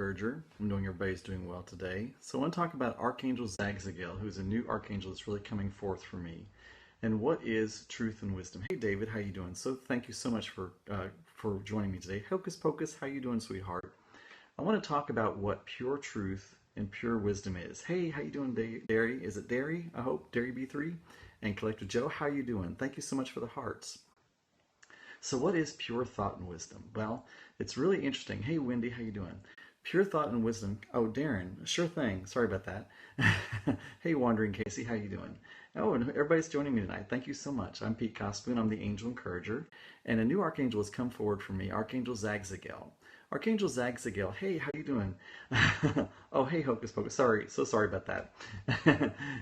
Encourager. I'm knowing everybody's doing well today. So I want to talk about Archangel Zagzagel, who's a new archangel that's really coming forth for me. And what is truth and wisdom? Hey David, how you doing? So thank you so much for joining me today. Hocus Pocus, how you doing, sweetheart? I want to talk about what pure truth and pure wisdom is. Hey, how you doing, Derry? Is it Derry? I hope Derry B3 and Collector Joe. How you doing? Thank you so much for the hearts. So what is pure thought and wisdom? Well, it's really interesting. Hey, Wendy, how you doing? Pure thought and wisdom. Oh, Darren, sure thing. Sorry about that. Hey, Wandering Casey, how you doing? Oh, and everybody's joining me tonight. Thank you so much. I'm Pete Cossaboon. I'm the Angel Encourager, and a new archangel has come forward for me, Archangel Zagzagel. Archangel Zagzagel, hey, how you doing? Oh, hey, Hocus Pocus. Sorry, so sorry about that.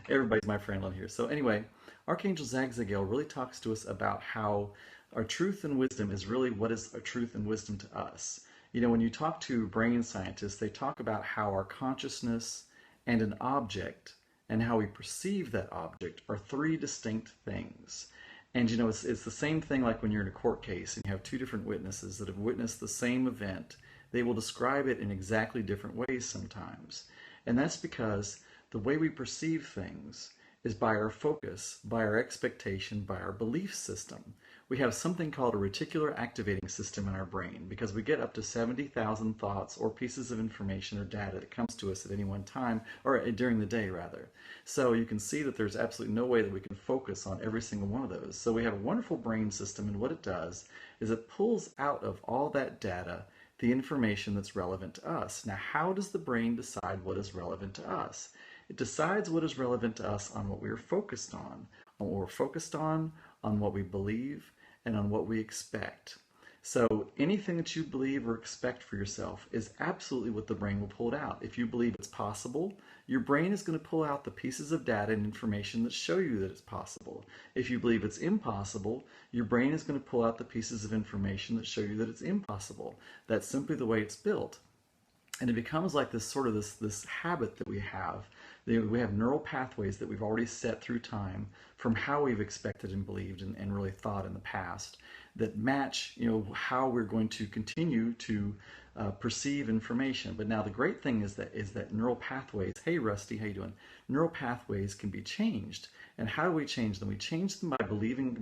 Everybody's my friend on here. So anyway, Archangel Zagzagel really talks to us about how our truth and wisdom is really what is a truth and wisdom to us. You know, when you talk to brain scientists, they talk about how our consciousness and an object and how we perceive that object are three distinct things. And you know, it's the same thing like when you're in a court case and you have two different witnesses that have witnessed the same event. They will describe it in exactly different ways sometimes. And that's because the way we perceive things is by our focus, by our expectation, by our belief system. We have something called a reticular activating system in our brain because we get up to 70,000 thoughts or pieces of information or data that comes to us at any one time, or during the day rather. So you can see that there's absolutely no way that we can focus on every single one of those. So we have a wonderful brain system, and what it does is it pulls out of all that data the information that's relevant to us. Now, how does the brain decide what is relevant to us? It decides what is relevant to us on what we are focused on what we're focused on what we believe, and on what we expect. So anything that you believe or expect for yourself is absolutely what the brain will pull out. If you believe it's possible, your brain is going to pull out the pieces of data and information that show you that it's possible. If you believe it's impossible, your brain is going to pull out the pieces of information that show you that it's impossible. That's simply the way it's built. And it becomes like this sort of this habit that we have. We have neural pathways that we've already set through time from how we've expected and believed and really thought in the past that match, you know, how we're going to continue to perceive information. But now the great thing is that neural pathways. Hey, Rusty, how you doing? Neural pathways can be changed. And how do we change them? We change them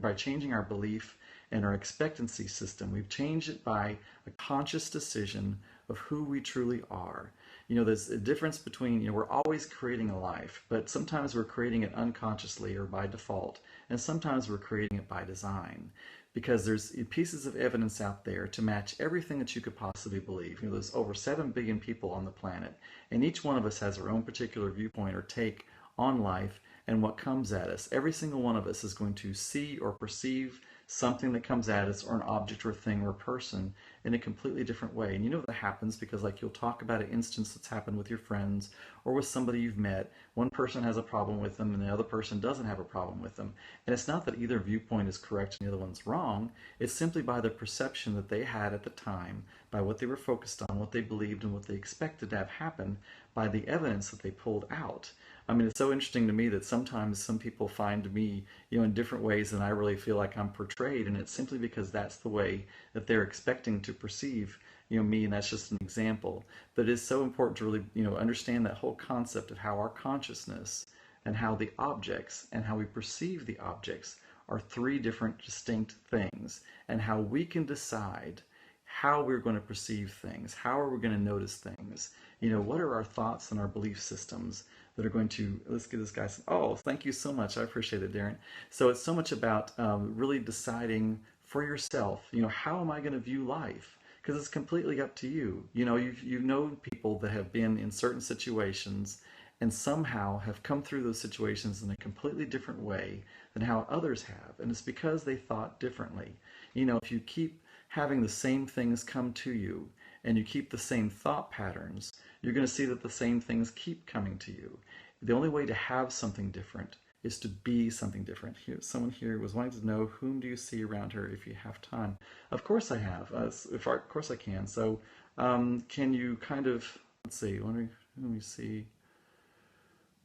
by changing our belief and our expectancy system. We've changed it by a conscious decision of who we truly are. You know, there's a difference between, you know, we're always creating a life, but sometimes we're creating it unconsciously or by default, and sometimes we're creating it by design, because there's pieces of evidence out there to match everything that you could possibly believe. You know, there's over 7 billion people on the planet, and each one of us has our own particular viewpoint or take on life and what comes at us. Every single one of us is going to see or perceive something that comes at us, or an object or a thing or a person, in a completely different way. And you know that happens because, like, you'll talk about an instance that's happened with your friends or with somebody you've met. One person has a problem with them and the other person doesn't have a problem with them. And it's not that either viewpoint is correct and the other one's wrong. It's simply by the perception that they had at the time, by what they were focused on, what they believed, and what they expected to have happen, by the evidence that they pulled out. I mean, it's so interesting to me that sometimes some people find me, you know, in different ways than I really feel like I'm portrayed, and it's simply because that's the way that they're expecting to perceive, you know, me, and that's just an example. But it is so important to really, you know, understand that whole concept of how our consciousness and how the objects and how we perceive the objects are three different distinct things, and how we can decide how we're going to perceive things, how are we going to notice things, you know, what are our thoughts and our belief systems that are going to, let's get this guy some, oh, thank you so much, I appreciate it, Darren. So it's so much about really deciding for yourself, you know, how am I going to view life? Because it's completely up to you. You know, you've known people that have been in certain situations and somehow have come through those situations in a completely different way than how others have, and it's because they thought differently. You know, if you keep having the same things come to you and you keep the same thought patterns, you're going to see that the same things keep coming to you. The only way to have something different is to be something different. Someone here was wanting to know, whom do you see around her if you have time? Of course I have. Of course I can. So can you kind of, let's see, let me see.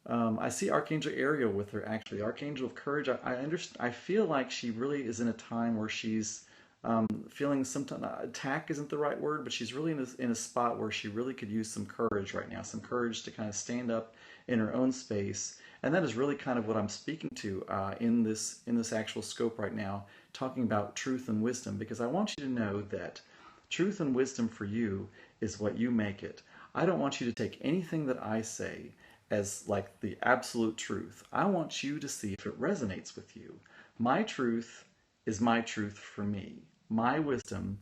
I see Archangel Ariel with her, actually. Archangel of Courage. I feel like she really is in a time where she's feeling sometimes attack isn't the right word, but she's really in a spot where she really could use some courage right now, some courage to kind of stand up in her own space. And that is really kind of what I'm speaking to in this actual scope right now, talking about truth and wisdom, because I want you to know that truth and wisdom for you is what you make it. I don't want you to take anything that I say as like the absolute truth. I want you to see if it resonates with you. My truth is my truth for me. My wisdom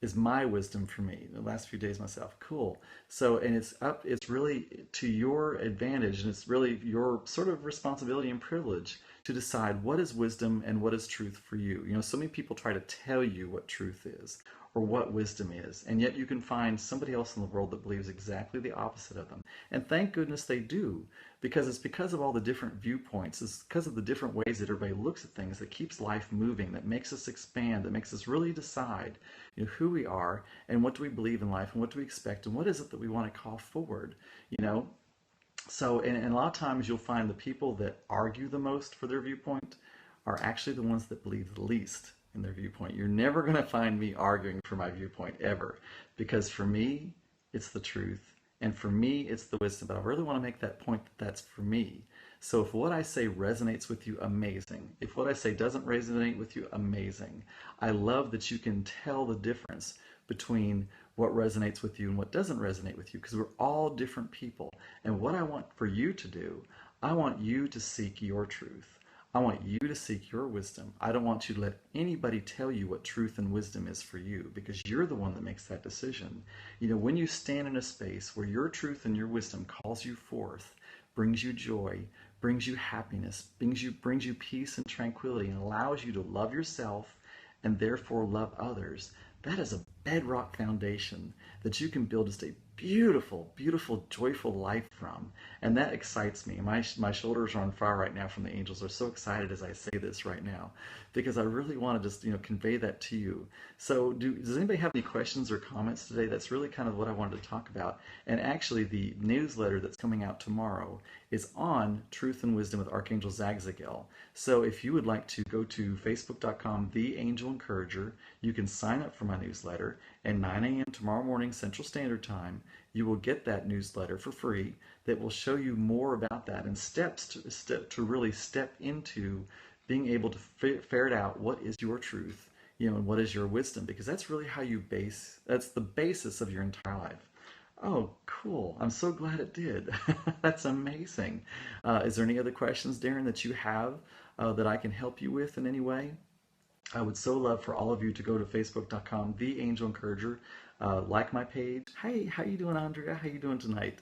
is my wisdom for me. The last few days myself. Cool. So, and it's really to your advantage, and it's really your sort of responsibility and privilege to decide what is wisdom and what is truth for you. You know, so many people try to tell you what truth is or what wisdom is, and yet you can find somebody else in the world that believes exactly the opposite of them. And thank goodness they do, because it's because of all the different viewpoints, it's because of the different ways that everybody looks at things that keeps life moving, that makes us expand, that makes us really decide, you know, who we are and what do we believe in life and what do we expect and what is it that we want to call forward, you know. So, and a lot of times you'll find the people that argue the most for their viewpoint are actually the ones that believe the least in their viewpoint. You're never going to find me arguing for my viewpoint ever, because for me, it's the truth. And for me, it's the wisdom. But I really want to make that point that that's for me. So if what I say resonates with you, amazing. If what I say doesn't resonate with you, amazing. I love that you can tell the difference between what resonates with you and what doesn't resonate with you, because we're all different people. And what I want for you to do, I want you to seek your truth. I want you to seek your wisdom. I don't want you to let anybody tell you what truth and wisdom is for you, because you're the one that makes that decision. You know, when you stand in a space where your truth and your wisdom calls you forth, brings you joy, brings you happiness, brings you peace and tranquility, and allows you to love yourself and therefore love others, that is a bedrock foundation that you can build just a beautiful, beautiful, joyful life from. And that excites me. My shoulders are on fire right now from the angels. They're so excited as I say this right now, because I really want to just, you know, convey that to you. So does anybody have any questions or comments today? That's really kind of what I wanted to talk about. And actually the newsletter that's coming out tomorrow is on Truth and Wisdom with Archangel Zagzagel. So if you would like to go to facebook.com, The Angel Encourager, you can sign up for my newsletter, and 9 a.m. tomorrow morning Central Standard Time, you will get that newsletter for free that will show you more about that and steps to really step into being able to ferret out what is your truth, you know, and what is your wisdom, because that's really how that's the basis of your entire life. Oh, cool. I'm so glad it did. That's amazing. Is there any other questions, Darren, that you have that I can help you with in any way? I would so love for all of you to go to facebook.com, The Angel Encourager, like my page. Hey, how you doing, Andrea? How you doing tonight?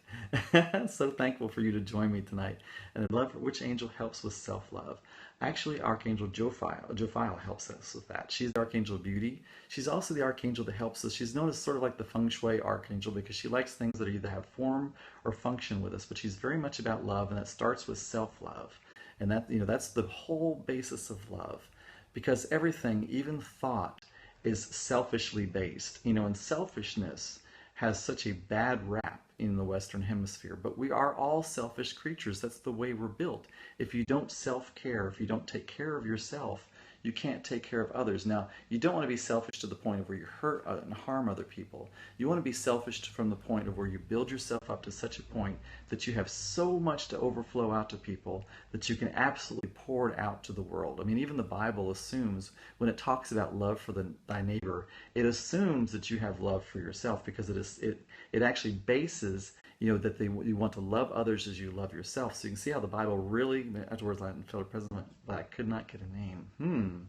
So thankful for you to join me tonight. And I'd love for which angel helps with self-love. Actually, Archangel Raphael helps us with that. She's the Archangel of Beauty. She's also the Archangel that helps us. She's known as sort of like the Feng Shui Archangel, because she likes things that either have form or function with us, but she's very much about love, and that starts with self-love. And that, you know, that's the whole basis of love. Because everything, even thought, is selfishly based. You know, and selfishness has such a bad rap in the Western Hemisphere, but we are all selfish creatures. That's the way we're built. If you don't self-care, if you don't take care of yourself, you can't take care of others. Now, you don't want to be selfish to the point of where you hurt and harm other people. You want to be selfish from the point of where you build yourself up to such a point that you have so much to overflow out to people that you can absolutely pour it out to the world. I mean, even the Bible assumes, when it talks about love for thy neighbor, it assumes that you have love for yourself, because it actually bases, you know, that you want to love others as you love yourself. So you can see how the Bible really, afterwards I felt president, but I could not get a name.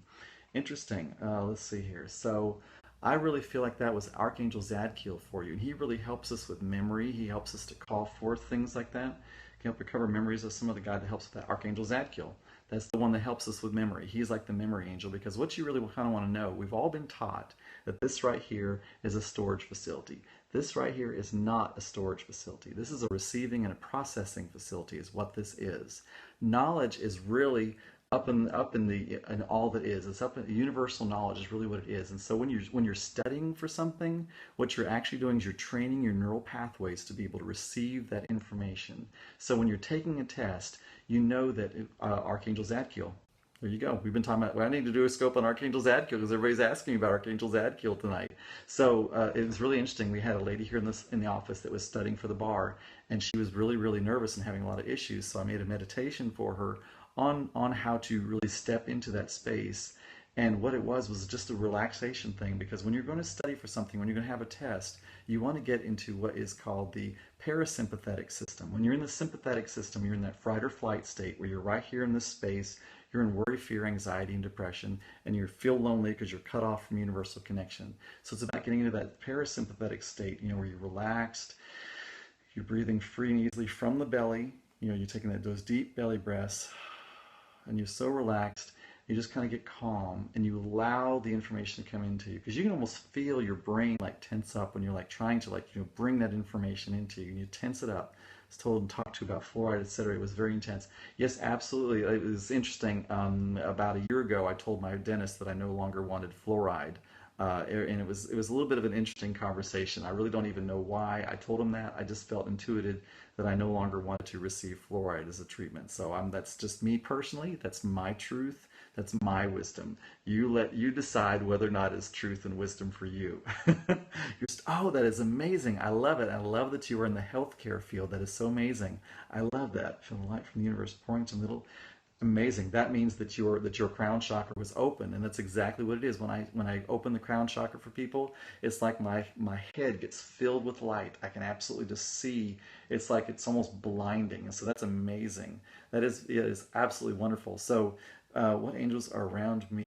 Interesting. Let's see here. So I really feel like that was Archangel Zadkiel for you. And he really helps us with memory. He helps us to call forth things like that. Can help recover memories of some of the guy that helps with that. Archangel Zadkiel. That's the one that helps us with memory. He's like the memory angel, because what you really kind of want to know, we've all been taught that this right here is a storage facility. This right here is not a storage facility. This is a receiving and a processing facility is what this is. Knowledge is really up in all that is. It's up in universal knowledge is really what it is. And so when you're studying for something, what you're actually doing is you're training your neural pathways to be able to receive that information. So when you're taking a test, you know that Archangel Zadkiel There you go. We've been talking about, well, I need to do a scope on Archangel Zagzagel because everybody's asking me about Archangel Zagzagel tonight. So it was really interesting. We had a lady here in the office that was studying for the bar, and she was really, really nervous and having a lot of issues. So I made a meditation for her on how to really step into that space. And what it was just a relaxation thing, because when you're going to study for something, when you're going to have a test, you want to get into what is called the parasympathetic system. When you're in the sympathetic system, you're in that fight or flight state where you're right here in this space. You're in worry, fear, anxiety, and depression, and you feel lonely because you're cut off from universal connection. So it's about getting into that parasympathetic state, where you're relaxed, you're breathing free and easily from the belly. You're taking those deep belly breaths, and you're so relaxed. You just kind of get calm, and you allow the information to come into you, because you can almost feel your brain like tense up when you're like trying to bring that information into you, and you tense it up. I was told and talked to about fluoride, etc. It was very intense. Yes, absolutely. It was interesting. About a year ago, I told my dentist that I no longer wanted fluoride. And it was a little bit of an interesting conversation. I really don't even know why I told him that. I just felt intuited that I no longer wanted to receive fluoride as a treatment. So that's just me personally. That's my truth. That's my wisdom. You decide whether or not it's truth and wisdom for you. Oh, that is amazing. I love it. I love that you are in the healthcare field. That is so amazing. I love that. Feel the light from the universe pouring to middle. Amazing. That means that your crown chakra was open, and that's exactly what it is. When I open the crown chakra for people, it's like my head gets filled with light. I can absolutely just see. It's like it's almost blinding, and so that's amazing. It is absolutely wonderful. So, what angels are around me?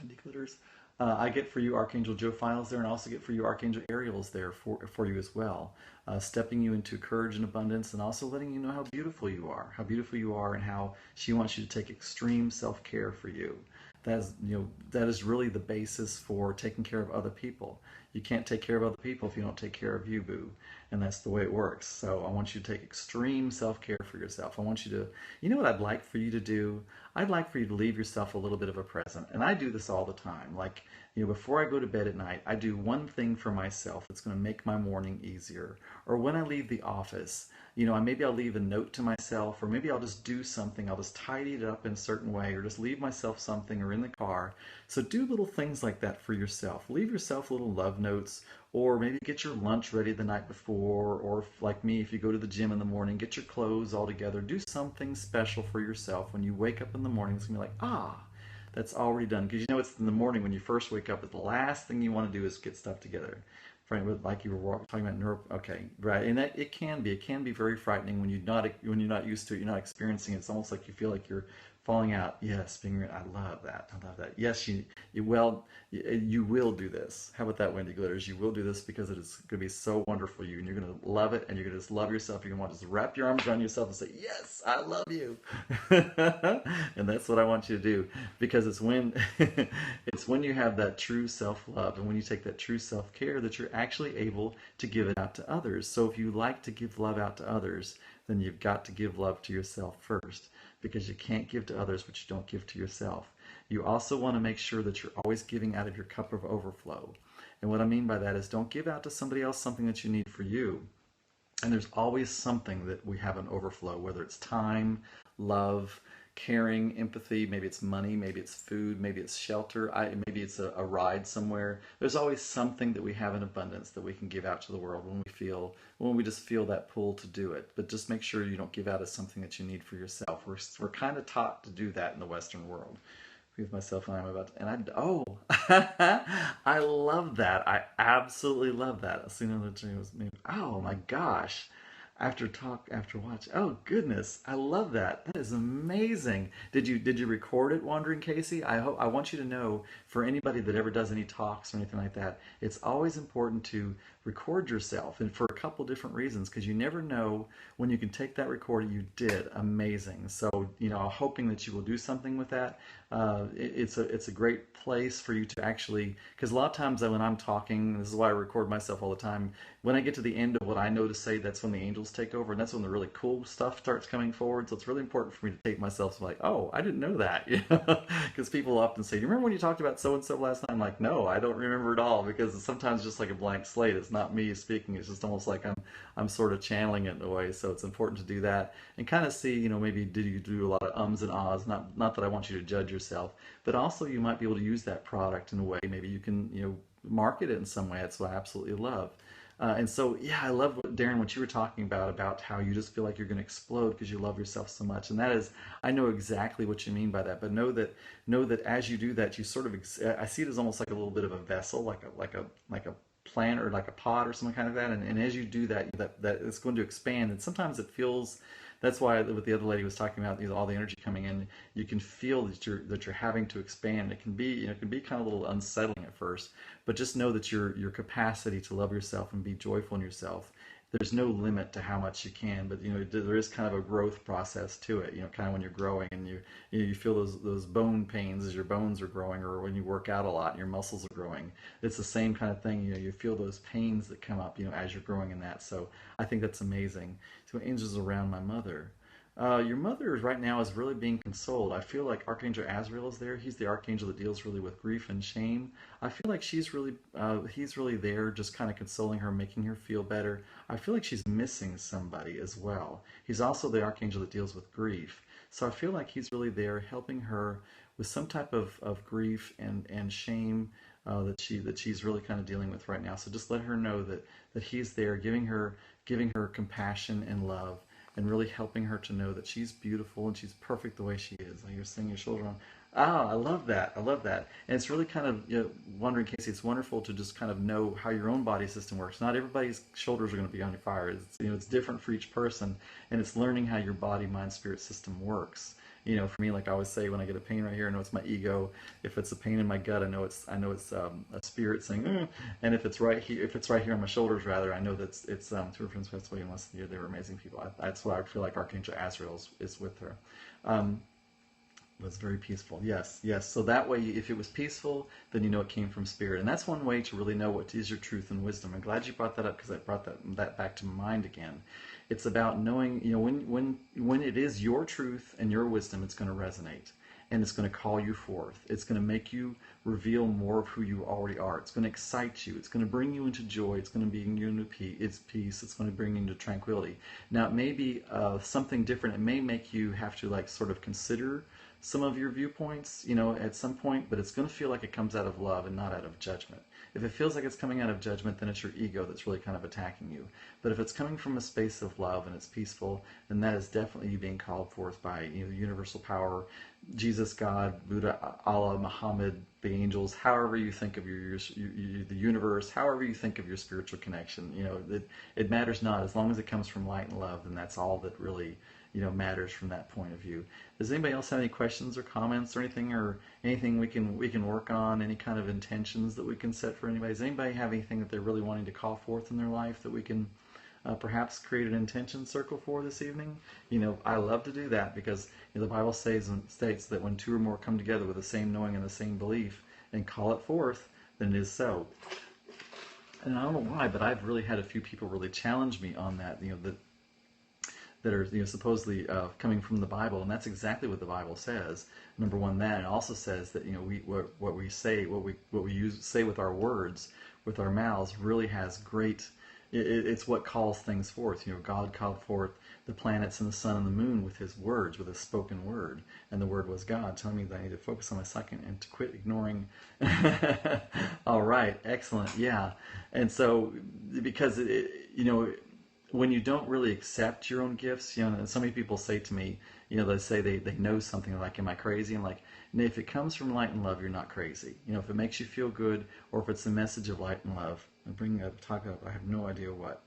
Declutters. I get for you Archangel Raphael's there, and also get for you Archangel Ariel's there for you as well, stepping you into courage and abundance, and also letting you know how beautiful you are, and how she wants you to take extreme self-care for you. That is really the basis for taking care of other people. You can't take care of other people if you don't take care of you, boo. And that's the way it works. So I want you to take extreme self-care for yourself. I want you to, what I'd like for you to do? I'd like for you to leave yourself a little bit of a present. And I do this all the time. Like, before I go to bed at night, I do one thing for myself that's going to make my morning easier. Or when I leave the office, maybe I'll leave a note to myself, or maybe I'll just do something. I'll just tidy it up in a certain way, or just leave myself something, or in the car. So do little things like that for yourself. Leave yourself little love notes, or maybe get your lunch ready the night before, or like me, if you go to the gym in the morning, get your clothes all together. Do something special for yourself. When you wake up in the morning, it's going to be like, that's already done. Because it's in the morning when you first wake up, but the last thing you want to do is get stuff together. Like you were talking about okay, right? And that it can be very frightening when you're not used to it, you're not experiencing it. It's almost like you feel like you're falling out. Yes, I love that. Yes, you will do this. How about that, Wendy Glitters? You will do this because it is going to be so wonderful for you, and you're going to love it, and you're going to just love yourself. You're going to want to just wrap your arms around yourself and say, yes, I love you. And that's what I want you to do, because it's when it's when you have that true self-love, and when you take that true self-care, that you're actually able to give it out to others. So if you like to give love out to others, then you've got to give love to yourself first, because you can't give to others what you don't give to yourself. You also want to make sure that you're always giving out of your cup of overflow. And what I mean by that is, don't give out to somebody else something that you need for you. And there's always something that we have an overflow, whether it's time, love, caring, empathy, maybe it's money, maybe it's food, maybe it's shelter, maybe it's a ride somewhere. There's always something that we have in abundance that we can give out to the world when we just feel that pull to do it. But just make sure you don't give out as something that you need for yourself. We're kind of taught to do that in the Western world. With myself, and I'm about to, and I love that. I absolutely love that. Oh my gosh. After watch. Oh goodness, I love that. That is amazing. Did you record it, Wandering Casey? I want you to know, for anybody that ever does any talks or anything like that, it's always important to record yourself, and for a couple different reasons, because you never know when you can take that recording. You did amazing. So hoping that you will do something with that. It's a great place for you to actually, because a lot of times when I'm talking, this is why I record myself all the time. When I get to the end of what I know to say, that's when the angels take over, and that's when the really cool stuff starts coming forward. So it's really important for me to take myself like, oh, I didn't know that, because people often say, "Do you remember when you talked about so and so last time?" I'm like, no, I don't remember at all, because it's sometimes just like a blank slate. It's not me speaking. It's just almost like I'm sort of channeling it in a way. So it's important to do that and kind of see, maybe did you do a lot of ums and ahs? Not that I want you to judge yourself, but also you might be able to use that product in a way. Maybe you can, market it in some way. That's what I absolutely love. And so, yeah, I love Darren, what you were talking about how you just feel like you're going to explode because you love yourself so much. And that is, I know exactly what you mean by that. But know that as you do that, you sort of, I see it as almost like a little bit of a vessel, like a plant or like a pot or something kind of that. And as you do that, that it's going to expand. And sometimes it feels. That's why what the other lady was talking about, all the energy coming in, you can feel that you're having to expand. It can be, it can be kind of a little unsettling at first, but just know that your capacity to love yourself and be joyful in yourself, there's no limit to how much you can, but there is kind of a growth process to it. Kind of when you're growing and you feel those bone pains as your bones are growing, or when you work out a lot and your muscles are growing. It's the same kind of thing. You feel those pains that come up, as you're growing in that. So I think that's amazing. So angels around my mother. Your mother right now is really being consoled. I feel like Archangel Azrael is there. He's the archangel that deals really with grief and shame. I feel like he's really there, just kind of consoling her, making her feel better. I feel like she's missing somebody as well. He's also the archangel that deals with grief. So I feel like he's really there, helping her with some type of grief and shame that she's really kind of dealing with right now. So just let her know that he's there, giving her compassion and love, and really helping her to know that she's beautiful and she's perfect the way she is. Like you're saying, your shoulder on. I love that. I love that. And it's really kind of, wondering, Casey, it's wonderful to just kind of know how your own body system works. Not everybody's shoulders are going to be on fire. It's different for each person, and it's learning how your body, mind, spirit system works. For me, like I always say, when I get a pain right here, I know it's my ego. If it's a pain in my gut, I know it's a spirit saying, and if it's right here on my shoulders, rather, I know that's it's two friends passed away last year. They were amazing people. That's why I feel like Archangel Azrael is with her. Was very peaceful. Yes, yes. So that way, if it was peaceful, then you know it came from spirit, and that's one way to really know what is your truth and wisdom. I'm glad you brought that up, because I brought that back to mind again. It's about knowing, when it is your truth and your wisdom, it's going to resonate, and it's going to call you forth. It's going to make you reveal more of who you already are. It's going to excite you. It's going to bring you into joy. It's going to bring you into peace. It's going to bring you into tranquility. Now, it may be something different. It may make you have to sort of consider some of your viewpoints, at some point, but it's going to feel like it comes out of love and not out of judgment. If it feels like it's coming out of judgment, then it's your ego that's really kind of attacking you. But if it's coming from a space of love and it's peaceful, then that is definitely you being called forth by universal power, Jesus, God, Buddha, Allah, Muhammad, the angels, however you think of the universe, however you think of your spiritual connection. It matters not. As long as it comes from light and love, then that's all that really matters from that point of view. Does anybody else have any questions or comments or anything we can work on? Any kind of intentions that we can set for anybody? Does anybody have anything that they're really wanting to call forth in their life that we can perhaps create an intention circle for this evening? I love to do that, because the Bible states that when two or more come together with the same knowing and the same belief and call it forth, then it is so. And I don't know why, but I've really had a few people really challenge me on that. That are supposedly coming from the Bible, and that's exactly what the Bible says. Number one, that it also says that what we say, what we say with our words, with our mouths, really has great. It's what calls things forth. God called forth the planets and the sun and the moon with His words, with a spoken word, and the word was God, telling me that I need to focus on my second and to quit ignoring. All right, excellent, yeah. And so, because when you don't really accept your own gifts, and so many people say to me, they say they know something, like, am I crazy? And like, if it comes from light and love, you're not crazy. If it makes you feel good, or if it's a message of light and love, talk up, I have no idea what.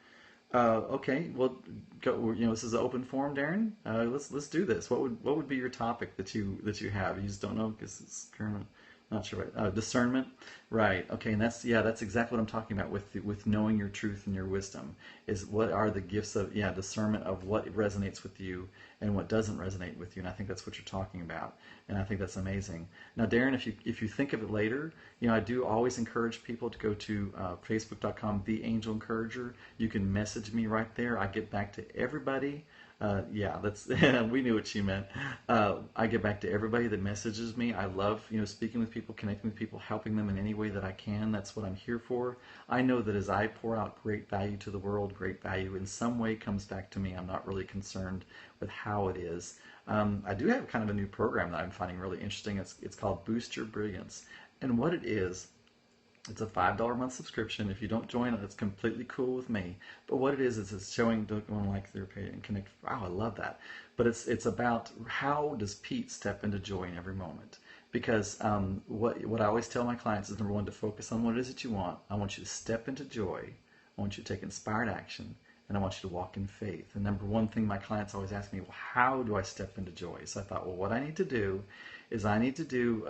Okay, well, go, this is an open forum, Darren. Let's do this. What would be your topic that you have? You just don't know because it's current. Not sure what discernment, right? Okay, and that's exactly what I'm talking about with knowing your truth and your wisdom. Is what are the gifts of discernment of what resonates with you and what doesn't resonate with you, and I think that's what you're talking about, and I think that's amazing. Now, Darren, if you think of it later, I do always encourage people to go to Facebook.com, The Angel Encourager. You can message me right there. I get back to everybody. Yeah, that's we knew what you meant. I get back to everybody that messages me. I love, speaking with people, connecting with people, helping them in any way that I can. That's what I'm here for. I know that as I pour out great value to the world, great value in some way comes back to me. I'm not really concerned with how it is. I do have kind of a new program that I'm finding really interesting. It's called Boost Your Brilliance. And what it is, it's a $5 a month subscription. If you don't join it, it's completely cool with me. But what it is it's showing, don't go and like their page and connect. Wow, I love that. But it's about how does Pete step into joy in every moment. Because what I always tell my clients is, number one, to focus on what it is that you want. I want you to step into joy. I want you to take inspired action. And I want you to walk in faith. And number one thing my clients always ask me, well, how do I step into joy? So I thought, well, what I need to do is I need to do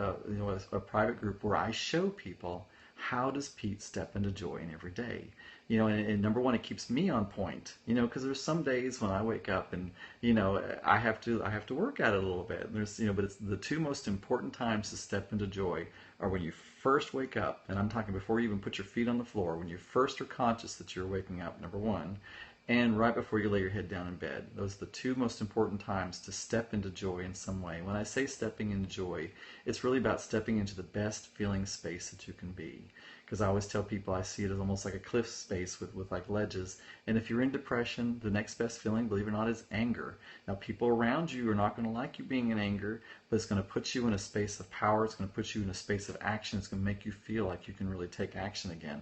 a private group where I show people how does Pete step into joy in every day? And number one, it keeps me on point, because there's some days when I wake up and, I have to work at it a little bit. And there's, but it's the two most important times to step into joy are when you first wake up, and I'm talking before you even put your feet on the floor, when you first are conscious that you're waking up, number one, and right before you lay your head down in bed. Those are the two most important times to step into joy in some way. When I say stepping into joy, it's really about stepping into the best feeling space that you can be. Because I always tell people I see it as almost like a cliff space with like ledges. And if you're in depression, the next best feeling, believe it or not, is anger. Now, people around you are not going to like you being in anger, but it's going to put you in a space of power. It's going to put you in a space of action. It's going to make you feel like you can really take action again.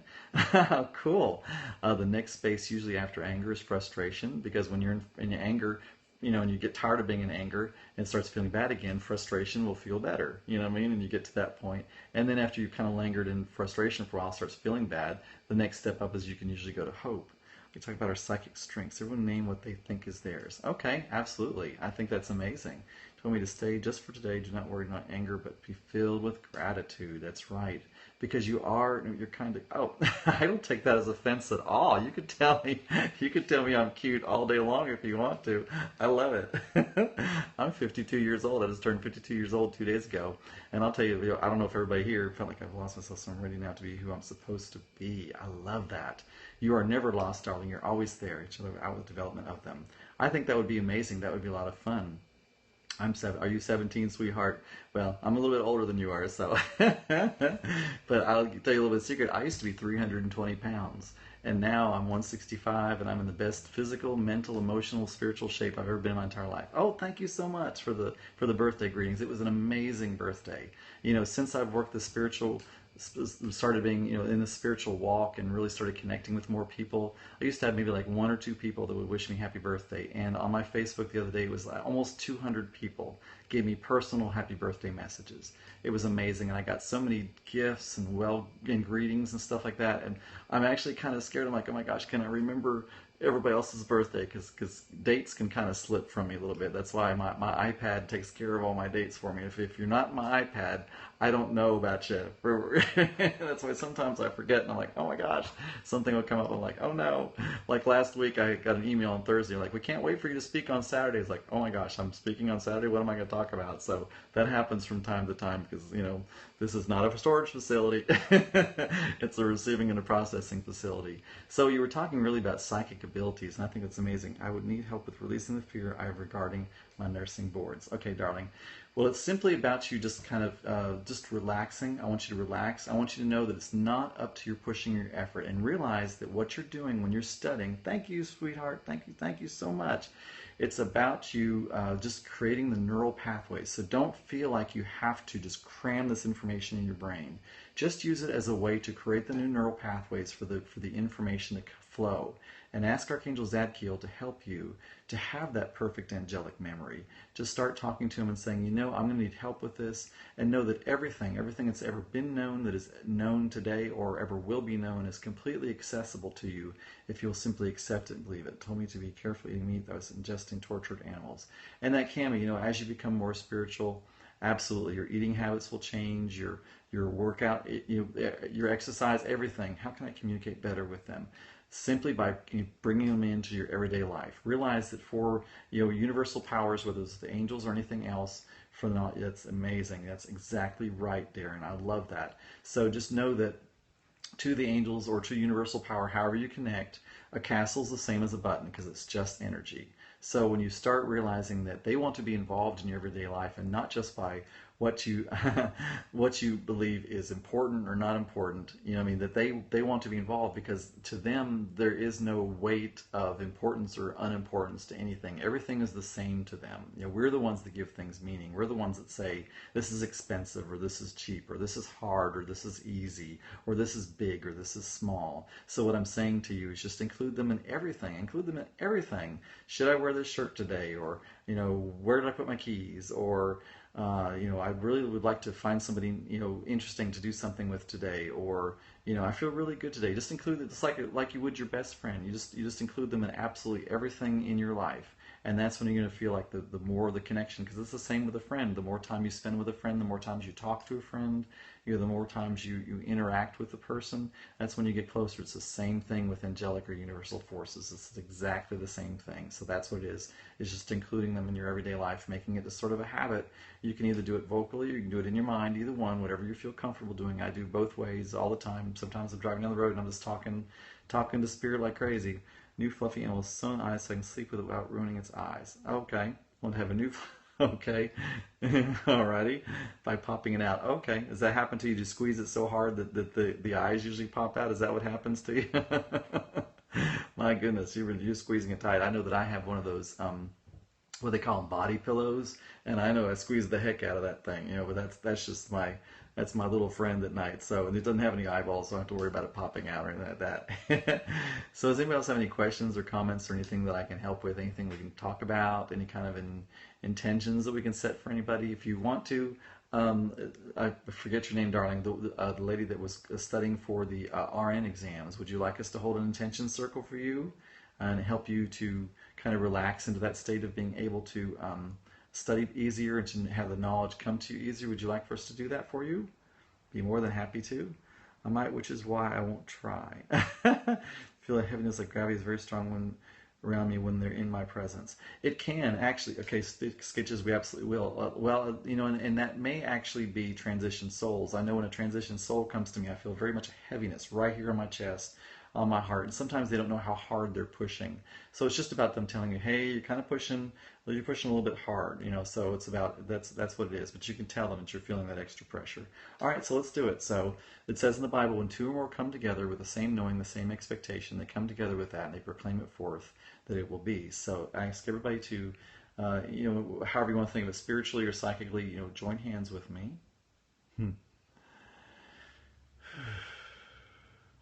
Cool. The next space usually after anger is frustration, because when you're in anger, and you get tired of being in anger and starts feeling bad again, frustration will feel better, you know what I mean? And you get to that point. And then after you've kind of lingered in frustration for a while, starts feeling bad, the next step up is you can usually go to hope. We talk about our psychic strengths. Everyone name what they think is theirs. Okay, absolutely. I think that's amazing. Told me to stay just for today. Do not worry, not anger, but be filled with gratitude. That's right. Because you're kind of, I don't take that as offense at all. You could tell me I'm cute all day long if you want to. I love it. I'm 52 years old. I just turned 52 years old 2 days ago. And I'll tell you, I don't know if everybody here felt like I've lost myself, so I'm ready now to be who I'm supposed to be. I love that. You are never lost, darling. You're always there. Each other out with development of them. I think that would be amazing. That would be a lot of fun. Are you 17, sweetheart? Well, I'm a little bit older than you are, so. But I'll tell you a little bit of secret. I used to be 320 pounds, and now I'm 165, and I'm in the best physical, mental, emotional, spiritual shape I've ever been in my entire life. Oh, thank you so much for the birthday greetings. It was an amazing birthday. Since I've worked started being in the spiritual walk and really started connecting with more people. I used to have maybe like 1 or 2 people that would wish me happy birthday, and on my Facebook the other day it was like almost 200 people gave me personal happy birthday messages. It was amazing, and I got so many gifts and greetings and stuff like that, and I'm actually kind of scared. I'm like, oh my gosh, can I remember everybody else's birthday, because dates can kind of slip from me a little bit. That's why my iPad takes care of all my dates for me. If you're not my iPad, I don't know about you. That's why sometimes I forget, and I'm like, oh my gosh, something will come up. I'm like, oh no. Like last week, I got an email on Thursday, like, we can't wait for you to speak on Saturday. It's like, oh my gosh, I'm speaking on Saturday. What am I going to talk about? So that happens from time to time, because this is not a storage facility. It's a receiving and a processing facility. So you were talking really about psychic abilities, and I think that's amazing. I would need help with releasing the fear I have regarding my nursing boards. Okay, darling. Well, it's simply about you just kind of just relaxing. I want you to relax. I want you to know that it's not up to your pushing your effort, and realize that what you're doing when you're studying, thank you, sweetheart, thank you so much. It's about you just creating the neural pathways. So don't feel like you have to just cram this information in your brain. Just use it as a way to create the new neural pathways for the information to flow. And ask Archangel Zagzagel to help you to have that perfect angelic memory. Just start talking to him and saying, I'm going to need help with this, and know that everything that's ever been known, that is known today, or ever will be known, is completely accessible to you if you'll simply accept it and believe it. Told me to be careful eating meat that was ingesting tortured animals. And that can be, as you become more spiritual, Absolutely, your eating habits will change, your workout, your exercise, everything. How can I communicate better with them? Simply by bringing them into your everyday life. Realize that for universal powers, whether it's the angels or anything else, that's amazing. That's exactly right, Darren. I love that. So just know that to the angels or to universal power, however you connect, a castle is the same as a button because it's just energy. So when you start realizing that they want to be involved in your everyday life and not just by what you what you believe is important or not important, I mean that they want to be involved because to them there is no weight of importance or unimportance to anything. Everything is the same to them. We're the ones that give things meaning. We're the ones that say this is expensive or this is cheap or this is hard or this is easy or this is big or this is small. So what I'm saying to you is just include them in everything. Include them in everything. Should I wear this shirt today? Or where did I put my keys? Or I really would like to find somebody, interesting to do something with today, or, I feel really good today. Just include it, just like you would your best friend. You just include them in absolutely everything in your life. And that's when you're going to feel like the more the connection, because it's the same with a friend. The more time you spend with a friend, the more times you talk to a friend, the more times you interact with the person, that's when you get closer. It's the same thing with angelic or universal forces. It's exactly the same thing. So that's what it is. It's just including them in your everyday life, making it a sort of a habit. You can either do it vocally or you can do it in your mind, either one, whatever you feel comfortable doing. I do both ways all the time. Sometimes I'm driving down the road and I'm just talking to spirit like crazy. New fluffy animal, sewn eyes so I can sleep with it without ruining its eyes. Okay. Want to have a new okay. Alrighty. By popping it out. Okay. Does that happen to you? Do you squeeze it so hard that the eyes usually pop out? Is that what happens to you? My goodness, you're squeezing it tight. I know that I have one of those what they call them, body pillows, and I know I squeeze the heck out of that thing, but that's just that's my little friend at night. So, and it doesn't have any eyeballs, so I don't have to worry about it popping out or anything like that. So does anybody else have any questions or comments or anything that I can help with, anything we can talk about, any kind of intentions that we can set for anybody? If you want to, I forget your name, darling, the lady that was studying for the RN exams, would you like us to hold an intention circle for you and help you to kind of relax into that state of being able to study easier and to have the knowledge come to you easier? Would you like for us to do that for you? Be more than happy to. I might, which is why I won't try. Feel a heaviness like gravity is very strong when around me when they're in my presence. It can actually, okay, sketches, we absolutely will. And that may actually be transition souls. I know when a transition soul comes to me, I feel very much a heaviness right here on my chest, on my heart. And sometimes they don't know how hard they're pushing. So it's just about them telling you, hey, you're kind of pushing a little bit hard, so it's about, that's what it is. But you can tell them that you're feeling that extra pressure. All right, so let's do it. So it says in the Bible, when two or more come together with the same knowing, the same expectation, they come together with that and they proclaim it forth that it will be. So I ask everybody to, however you want to think of it, spiritually or psychically, join hands with me.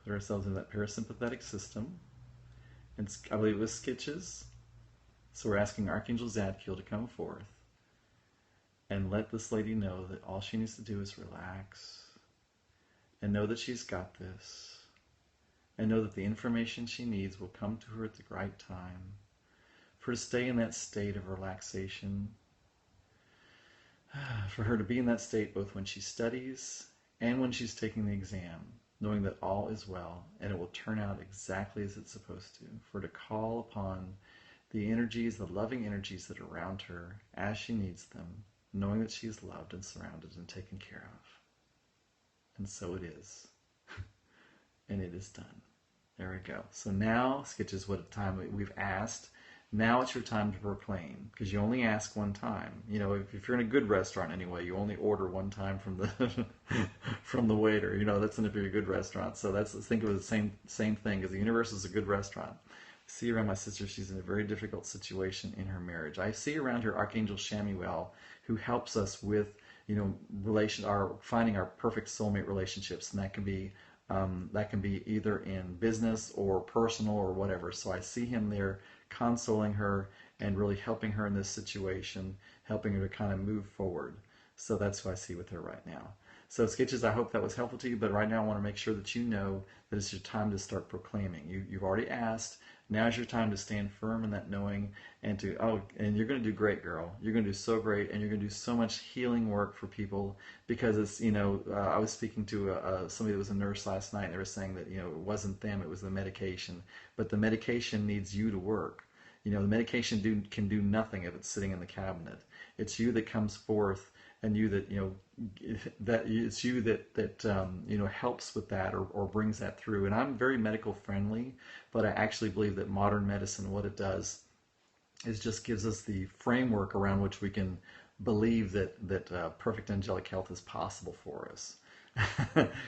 Put ourselves in that parasympathetic system. And I believe it was sketches. So we're asking Archangel Zagzagel to come forth and let this lady know that all she needs to do is relax and know that she's got this and know that the information she needs will come to her at the right time for her to stay in that state of relaxation, for her to be in that state both when she studies and when she's taking the exam, knowing that all is well and it will turn out exactly as it's supposed to, for her to call upon the energies, the loving energies that are around her as she needs them, knowing that she is loved and surrounded and taken care of. And so it is. And it is done. There we go. So now, sketches what time we've asked. Now it's your time to proclaim, because you only ask one time. If you're in a good restaurant anyway, you only order one time from the from the waiter. That's if you're a good restaurant. So think of it as the same thing, because the universe is a good restaurant. See around my sister, she's in a very difficult situation in her marriage. I see around her Archangel Shamuel, who helps us with, finding our perfect soulmate relationships, and that can be either in business or personal or whatever. So I see him there consoling her and really helping her in this situation, helping her to kind of move forward. So that's what I see with her right now. So Sketches, I hope that was helpful to you, but right now I want to make sure that you know that it's your time to start proclaiming. You've already asked. Now's your time to stand firm in that knowing and and you're going to do great, girl. You're going to do so great, and you're going to do so much healing work for people because it's, I was speaking to somebody that was a nurse last night, and they were saying that, it wasn't them, it was the medication. But the medication needs you to work. The medication can do nothing if it's sitting in the cabinet. It's you that comes forth, and you that it's you that helps with that, or brings that through. And I'm very medical friendly, but I actually believe that modern medicine, what it does is just gives us the framework around which we can believe that perfect angelic health is possible for us.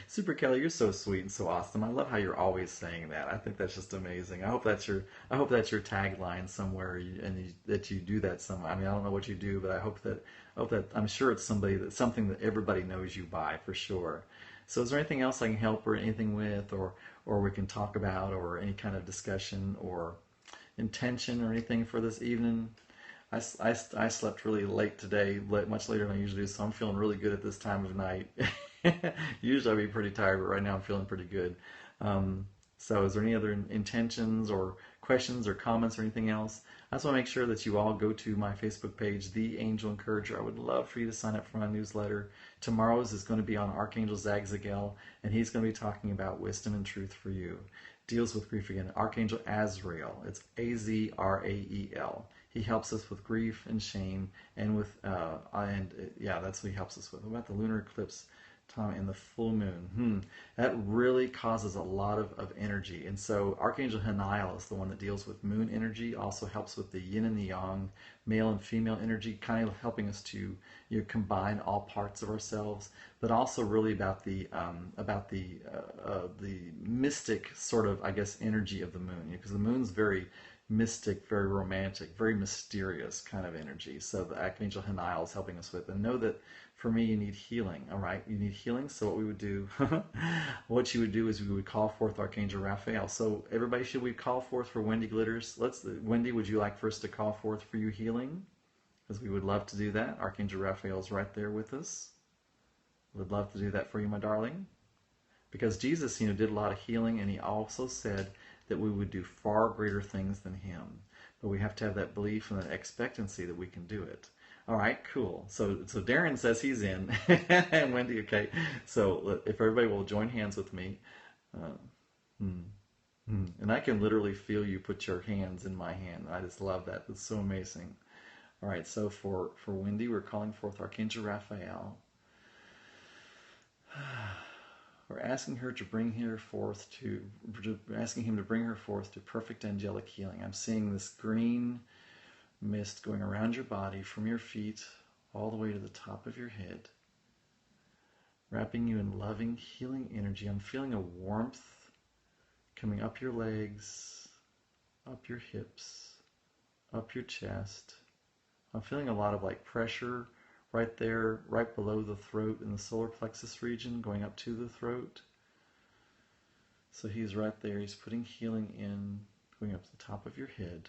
Super Kelly, you're so sweet and so awesome. I love how you're always saying that. I think that's just amazing. I hope that's your tagline somewhere, that you do that some. I mean, I don't know what you do, but I hope that I'm sure it's something that everybody knows you by for sure. So is there anything else I can help or anything with, or we can talk about, or any kind of discussion or intention or anything for this evening? I slept really late today, much later than I usually do, so I'm feeling really good at this time of night. Usually I'd be pretty tired, but right now I'm feeling pretty good. So is there any other intentions or questions or comments or anything else? I just want to make sure that you all go to my Facebook page, The Angel Encourager. I would love for you to sign up for my newsletter. Tomorrow's is going to be on Archangel Zagzagel, and he's going to be talking about wisdom and truth for you. Deals with grief again. Archangel Azrael. It's Azrael. He helps us with grief and shame, and that's what he helps us with. What about the lunar eclipse time and the full moon? That really causes a lot of energy. And so Archangel Haniel is the one that deals with moon energy, also helps with the yin and the yang, male and female energy, kind of helping us to combine all parts of ourselves, but also really about the mystic sort of, I guess, energy of the moon, because the moon's very mystic, very romantic, very mysterious kind of energy. So the Archangel Haniel is helping us with. And know that for me, you need healing, all right? You need healing. So what we would do, what you would do is we would call forth Archangel Raphael. So everybody, should we call forth for Wendy Glitters? Wendy, would you like for us to call forth for you healing? Because we would love to do that. Archangel Raphael is right there with us. Would love to do that for you, my darling. Because Jesus, did a lot of healing, and he also said that we would do far greater things than him. But we have to have that belief and that expectancy that we can do it. All right, cool. So Darren says he's in. And Wendy, okay. So if everybody will join hands with me. And I can literally feel you put your hands in my hand. I just love that. That's so amazing. All right, so for Wendy, we're calling forth Archangel Raphael. We're asking her to bring her forth asking him to bring her forth to perfect angelic healing. I'm seeing this green mist going around your body from your feet all the way to the top of your head, wrapping you in loving, healing energy. I'm feeling a warmth coming up your legs, up your hips, up your chest. I'm feeling a lot of pressure right there, right below the throat in the solar plexus region, going up to the throat. So he's right there. He's putting healing in, going up to the top of your head.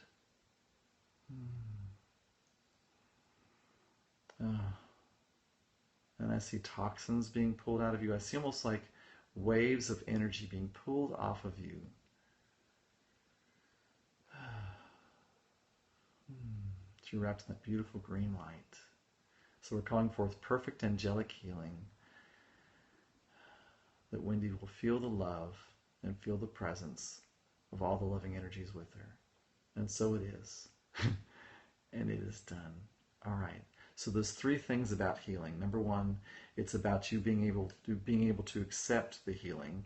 And I see toxins being pulled out of you. I see almost like waves of energy being pulled off of you. You're wrapped in that beautiful green light. So we're calling forth perfect angelic healing, that Wendy will feel the love and feel the presence of all the loving energies with her. And so it is. And it is done. All right. So there's 3 things about healing. Number 1, it's about you being able to accept the healing.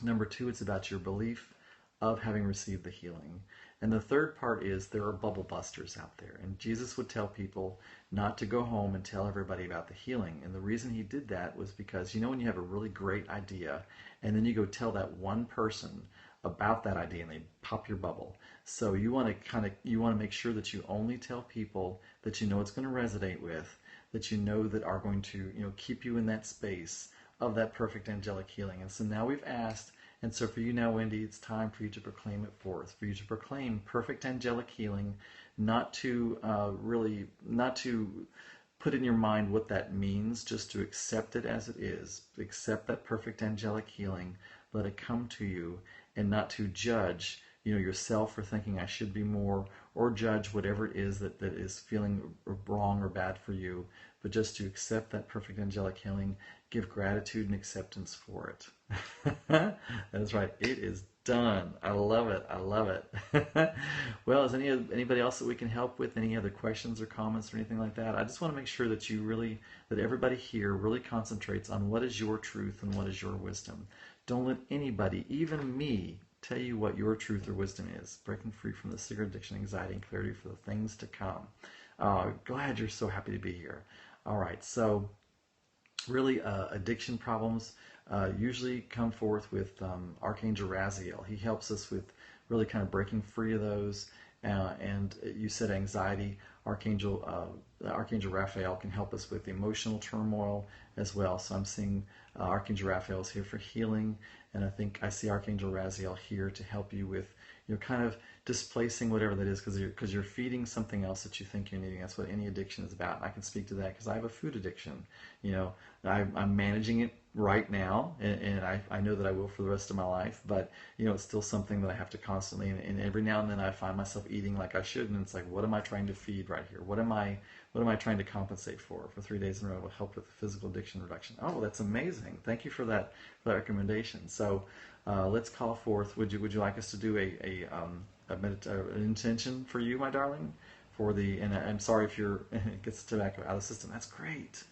Number 2, it's about your belief of having received the healing. And the third part is there are bubble busters out there. And Jesus would tell people not to go home and tell everybody about the healing. And the reason he did that was because, when you have a really great idea and then you go tell that one person about that idea and they pop your bubble. So you want to make sure that you only tell people that it's going to resonate with, that that are going to, keep you in that space of that perfect angelic healing. And so now we've asked. And so for you now, Wendy, it's time for you to proclaim it forth, for you to proclaim perfect angelic healing, not to put in your mind what that means, just to accept it as it is. Accept that perfect angelic healing. Let it come to you, and not to judge, yourself for thinking I should be more, or judge whatever it is that is feeling wrong or bad for you, but just to accept that perfect angelic healing, give gratitude and acceptance for it. That's right. It is done. I love it. I love it. Well, is anybody else that we can help with? Any other questions or comments or anything like that? I just want to make sure that that everybody here really concentrates on what is your truth and what is your wisdom. Don't let anybody, even me, tell you what your truth or wisdom is. Breaking free from the cigarette addiction, anxiety, and clarity for the things to come. Glad you're so happy to be here. All right, so really addiction problems usually come forth with Archangel Raphael. He helps us with really kind of breaking free of those. And you said anxiety. Archangel Raphael can help us with emotional turmoil as well. So I'm seeing Archangel Raphael is here for healing, and I think I see Archangel Raphael here to help you with, kind of displacing whatever that is, because you're feeding something else that you think you're needing. That's what any addiction is about. And I can speak to that because I have a food addiction. I'm managing it right now, and I know that I will for the rest of my life, but it's still something that I have to constantly, and every now and then I find myself eating like I should, and it's like, what am I trying to feed right here? What am I trying to compensate for 3 days in a row to help with the physical addiction reduction? Oh, that's amazing. Thank you for that recommendation. So let's call forth. Would you like us to do an intention for you, my darling, and I'm sorry if it gets the tobacco out of the system. That's great.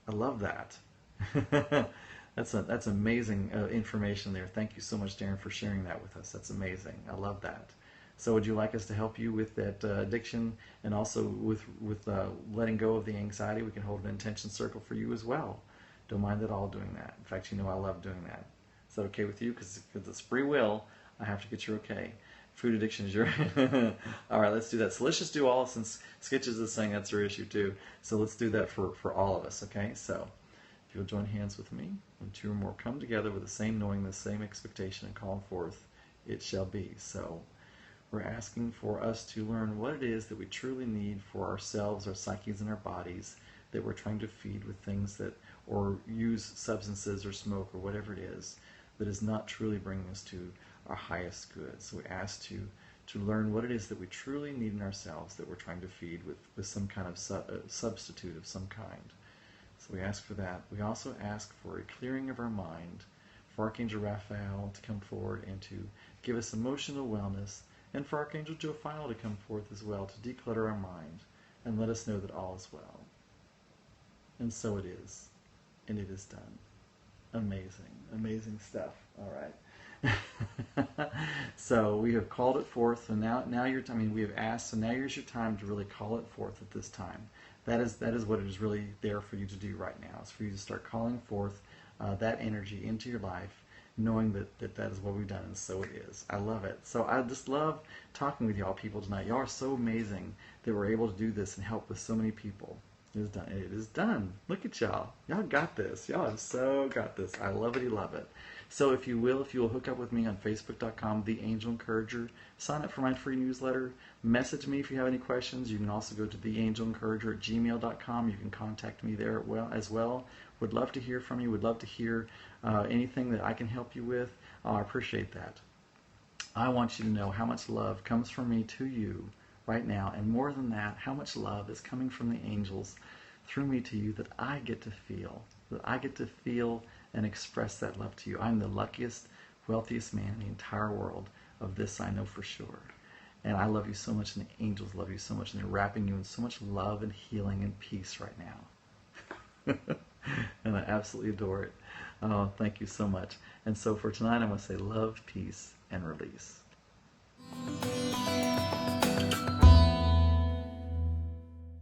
I love that. That's amazing information there. Thank you so much, Darren, for sharing that with us. That's amazing. I love that. So would you like us to help you with that addiction, and also with letting go of the anxiety? We can hold an intention circle for you as well. Don't mind at all doing that. In fact, I love doing that. Is that okay with you? Because it's free will. I have to get your okay. Food addiction is your... All right, let's do that. So let's just do all, since Sketches is saying that's her issue too. So let's do that for all of us, okay? So if you'll join hands with me, when two or more come together with the same knowing, the same expectation, and call forth, it shall be. So we're asking for us to learn what it is that we truly need for ourselves, our psyches, and our bodies, that we're trying to feed with things that, or use substances or smoke or whatever it is, that is not truly bringing us to our highest good. So we ask to learn what it is that we truly need in ourselves, that we're trying to feed with some kind of substitute of some kind. So we ask for that. We also ask for a clearing of our mind, for Archangel Raphael to come forward and to give us emotional wellness, and for Archangel Raphael to come forth as well to declutter our mind and let us know that all is well. And so it is, and it is done. Amazing, amazing stuff. All right. So we have called it forth, and now we have asked, so now here's your time to really call it forth at this time. That is what it is really there for you to do right now. It's for you to start calling forth that energy into your life, knowing that is what we've done, and so it is. I love it. So I just love talking with y'all people tonight. Y'all are so amazing that we're able to do this and help with so many people. It is done. It is done. Look at y'all. Y'all got this. Y'all have so got this. I love it. You love it. So if you will hook up with me on Facebook.com, The Angel Encourager. Sign up for my free newsletter. Message me if you have any questions. You can also go to theangelencourager@gmail.com. You can contact me there as well. Would love to hear from you. Would love to hear anything that I can help you with. I appreciate that. I want you to know how much love comes from me to you right now, and more than that, how much love is coming from the angels through me to you, that I get to feel and express that love to you. I'm the luckiest, wealthiest man in the entire world. Of this I know for sure. And I love you so much, and the angels love you so much, and they're wrapping you in so much love and healing and peace right now. And I absolutely adore it. Oh, thank you so much. And so for tonight, I'm going to say love, peace, and release.